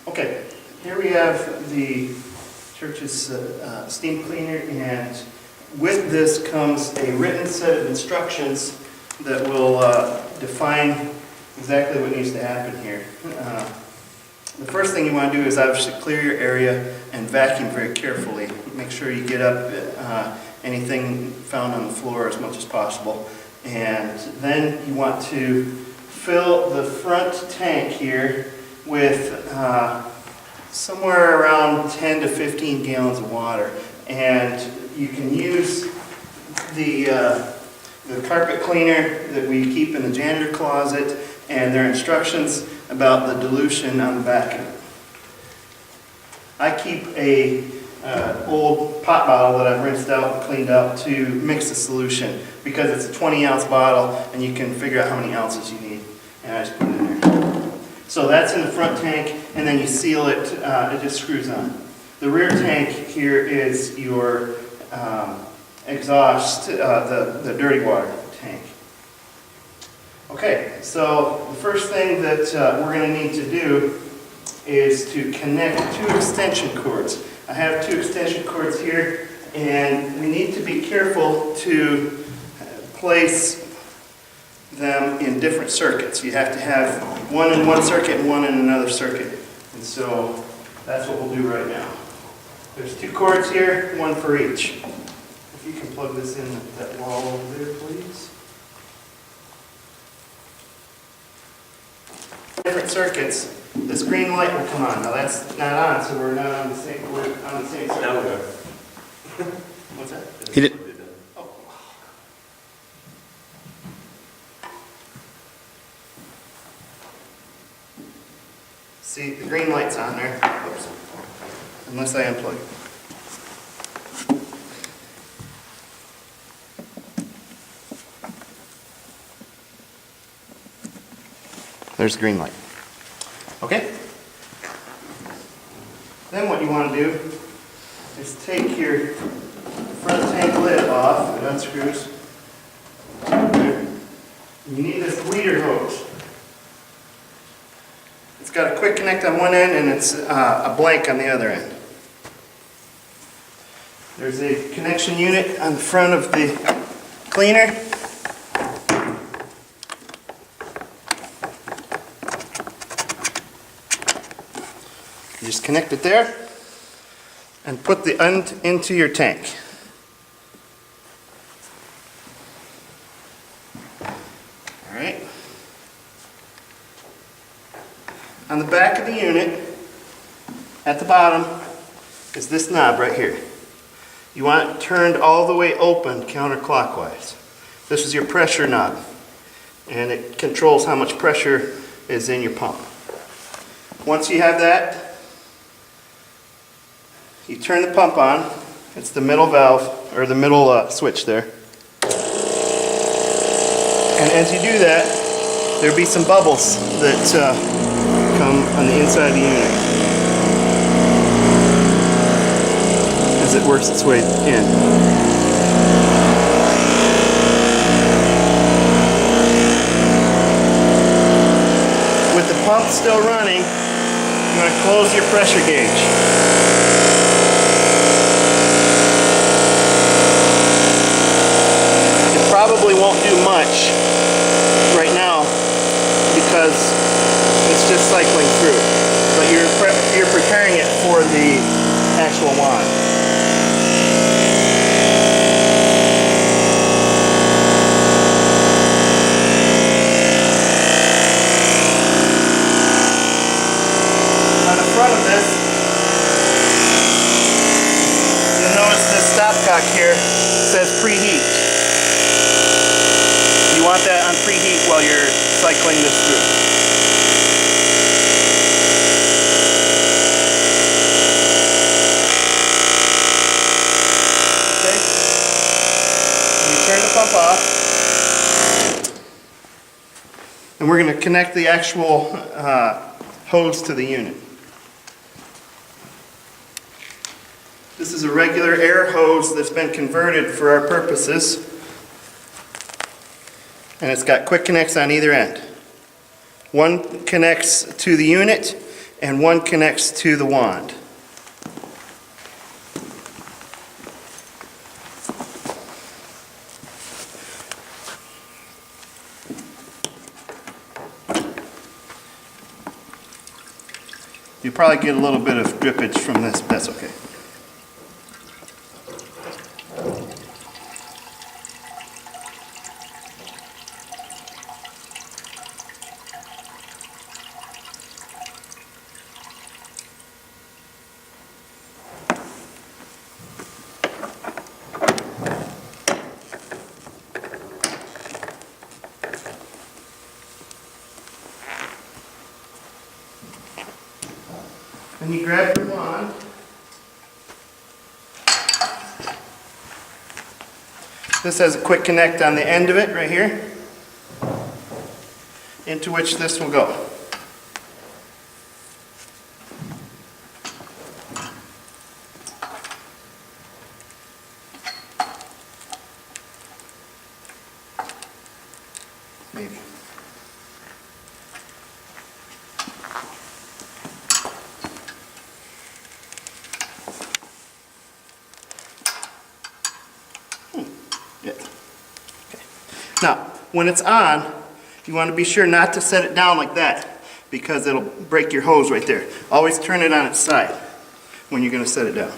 Okay, here we have the church's steam cleaner, and with this comes a written set of instructions that will define exactly what needs to happen here. The first thing you want to do is obviously clear your area and vacuum very carefully. Make sure you get up anything found on the floor as much as possible. And then you want to fill the front tank here with somewhere around 10 to 15 gallons of water. And you can use the carpet cleaner that we keep in the janitor closet, and there are instructions about the dilution on the back of it. I keep a old pot bottle that I've rinsed out and cleaned out to mix the solution, because it's a 20-ounce bottle and you can figure out how many ounces you need. And I just put it in there. So that's in the front tank, and then you seal it, it just screws on. The rear tank here is your exhaust, the dirty water tank. Okay, so the first thing that we're going to need to do is to connect two extension cords. I have two extension cords here, and we need to be careful to place them in different circuits. You have to have one in one circuit and one in another circuit. And so that's what we'll do right now. There's two cords here, one for each. If you can plug this in that wall over there, please. Different circuits, this green light will come on. Now that's not on, so we're not on the same, we're on the same circuit. Now we are. What's that? He did. Oh. See, the green light's on there. Oops. Unless I unplug it. There's the green light. Okay? Then what you want to do is take your front tank lid off. It unscrews. You need this bleeder hose. It's got a quick connect on one end and it's a blank on the other end. There's a connection unit on the front of the cleaner. You just connect it there and put the end into your tank. All right. On the back of the unit, at the bottom, is this knob right here. You want it turned all the way open counterclockwise. This is your pressure knob, and it controls how much pressure is in your pump. Once you have that, you turn the pump on. It's the middle valve, or the middle switch there. And as you do that, there'll be some bubbles that come on the inside of the unit as it works its way in. With the pump still running, I'm going to close your pressure gauge. Probably won't do much right now because it's just cycling through, but you're preparing it for the actual wand. On the front of this, you'll notice this stopcock here says preheat. You want that on preheat while you're cycling this through. Okay? You turn the pump off, and we're going to connect the actual hose to the unit. This is a regular air hose that's been converted for our purposes. And it's got quick connects on either end. One connects to the unit and one connects to the wand. You'll probably get a little bit of drippage from this, but that's okay. And you grab your wand. This has a quick connect on the end of it right here, into which this will go. Maybe. Yeah. Okay. Now, when it's on, you want to be sure not to set it down like that, because it'll break your hose right there. Always turn it on its side when you're going to set it down.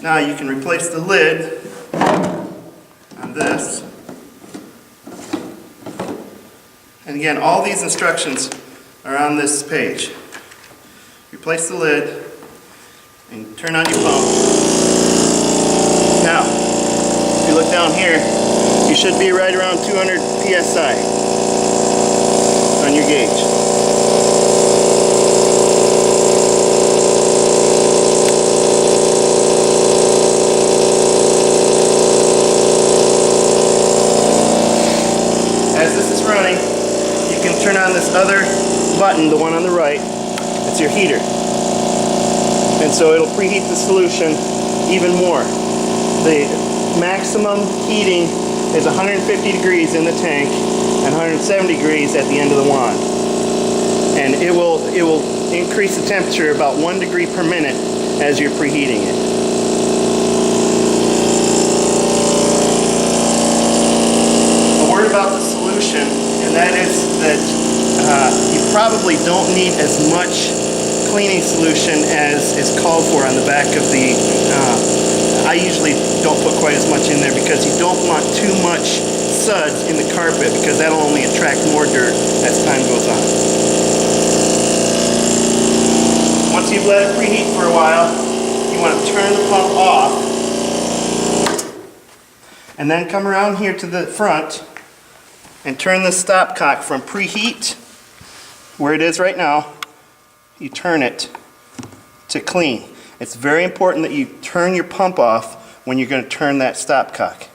Now you can replace the lid on this. And again, all these instructions are on this page. Replace the lid and turn on your pump. Now, if you look down here, you should be right around 200 psi on your gauge. As this is running, you can turn on this other button, the one on the right. It's your heater. And so it'll preheat the solution even more. The maximum heating is 150 degrees in the tank and 170 degrees at the end of the wand. And it will increase the temperature about 1 degree per minute as you're preheating it. A word about the solution, and that is that you probably don't need as much cleaning solution as is called for on the back of the I usually don't put quite as much in there because you don't want too much suds in the carpet, because that'll only attract more dirt as time goes on. Once you've let it preheat for a while, you want to turn the pump off and then come around here to the front and turn the stopcock from preheat, where it is right now, you turn it to clean. It's very important that you turn your pump off when you're going to turn that stopcock,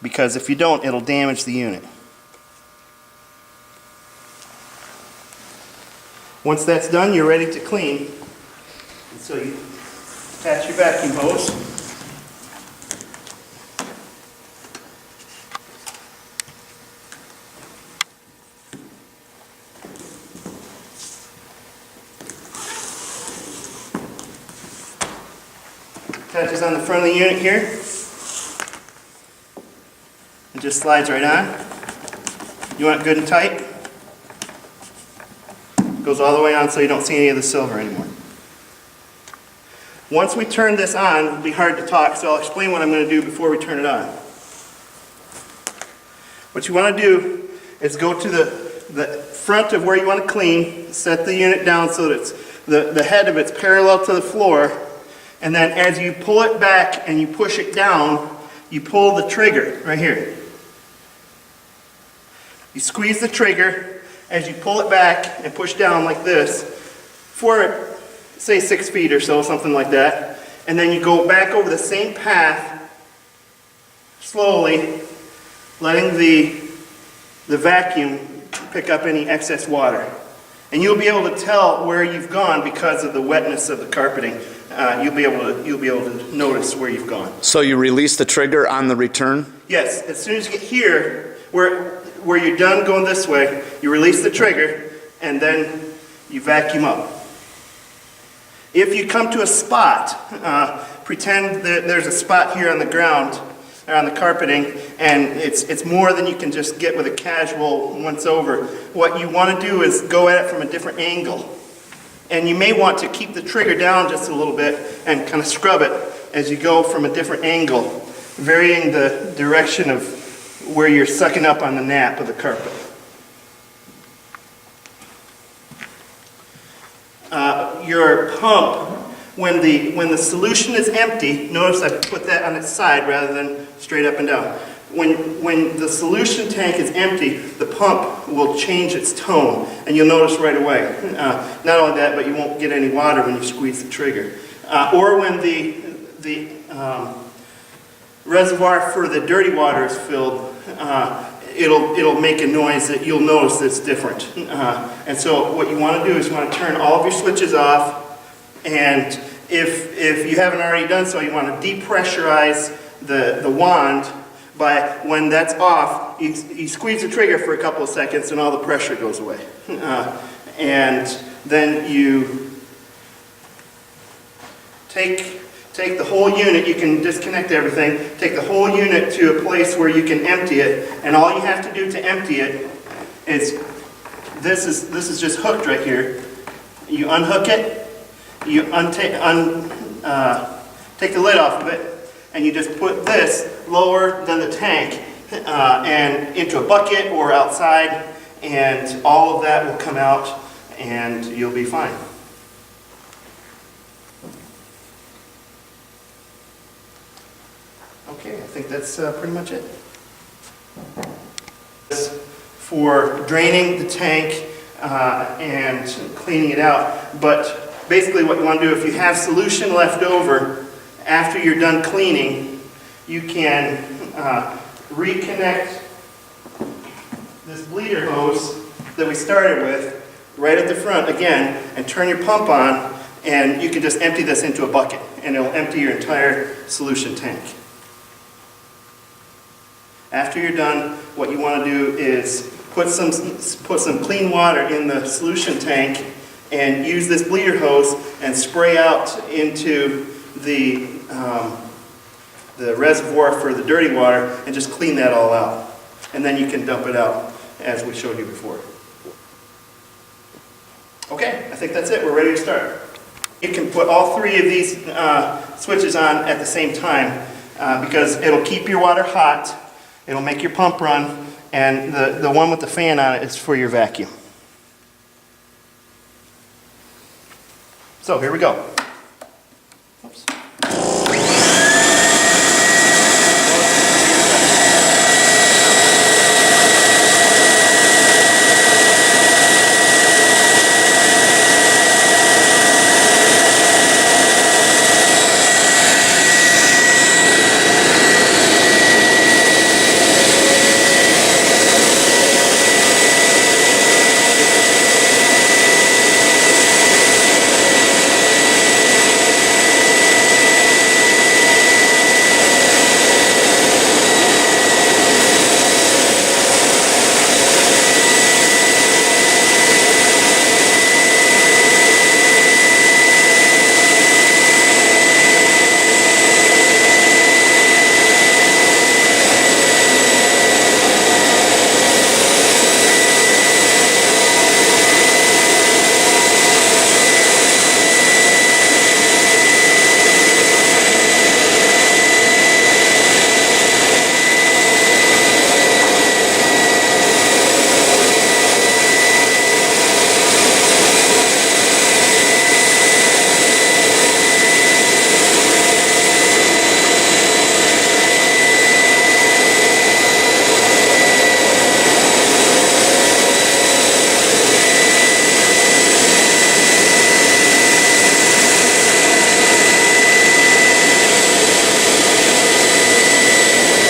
because if you don't, it'll damage the unit. Once that's done, you're ready to clean. And so you attach your vacuum hose. Attaches on the front of the unit here. It just slides right on. You want it good and tight. Goes all the way on so you don't see any of the silver anymore. Once we turn this on, it'll be hard to talk, so I'll explain what I'm going to do before we turn it on. What you want to do is go to the front of where you want to clean, set the unit down so that it's, the head of it's parallel to the floor. And then as you pull it back and you push it down, you pull the trigger right here. You squeeze the trigger as you pull it back and push down like this for, say, 6 feet or so, something like that. And then you go back over the same path slowly, letting the vacuum pick up any excess water. And you'll be able to tell where you've gone because of the wetness of the carpeting. You'll be able to notice where you've gone. So you release the trigger on the return? Yes, as soon as you get here, where you're done going this way, you release the trigger, and then you vacuum up. If you come to a spot, pretend that there's a spot here on the ground, or on the carpeting, and it's more than you can just get with a casual once over. What you want to do is go at it from a different angle. And you may want to keep the trigger down just a little bit and kind of scrub it as you go from a different angle, varying the direction of where you're sucking up on the nap of the carpet. Your pump, when the solution is empty, notice I put that on its side rather than straight up and down. When the solution tank is empty, the pump will change its tone, and you'll notice right away. Not only that, but you won't get any water when you squeeze the trigger. Or when the reservoir for the dirty water is filled, it'll make a noise that you'll notice that's different. And so what you want to do is you want to turn all of your switches off, and if you haven't already done so, you want to depressurize the wand by, when that's off, you squeeze the trigger for a couple of seconds and all the pressure goes away. And then you take the whole unit, you can disconnect everything, take the whole unit to a place where you can empty it, and all you have to do to empty it is, this is just hooked right here. You unhook it, you take the lid off of it, and you just put this lower than the tank and into a bucket or outside, and all of that will come out and you'll be fine. Okay, I think that's pretty much it. For draining the tank and cleaning it out, but basically what you want to do, if you have solution left over after you're done cleaning, you can reconnect this bleeder hose that we started with right at the front again and turn your pump on, and you can just empty this into a bucket and it'll empty your entire solution tank. After you're done, what you want to do is put some clean water in the solution tank and use this bleeder hose and spray out into the reservoir for the dirty water and just clean that all out. And then you can dump it out as we showed you before. Okay, I think that's it. We're ready to start. You can put all three of these switches on at the same time because it'll keep your water hot, it'll make your pump run, and the one with the fan on it is for your vacuum. So here we go.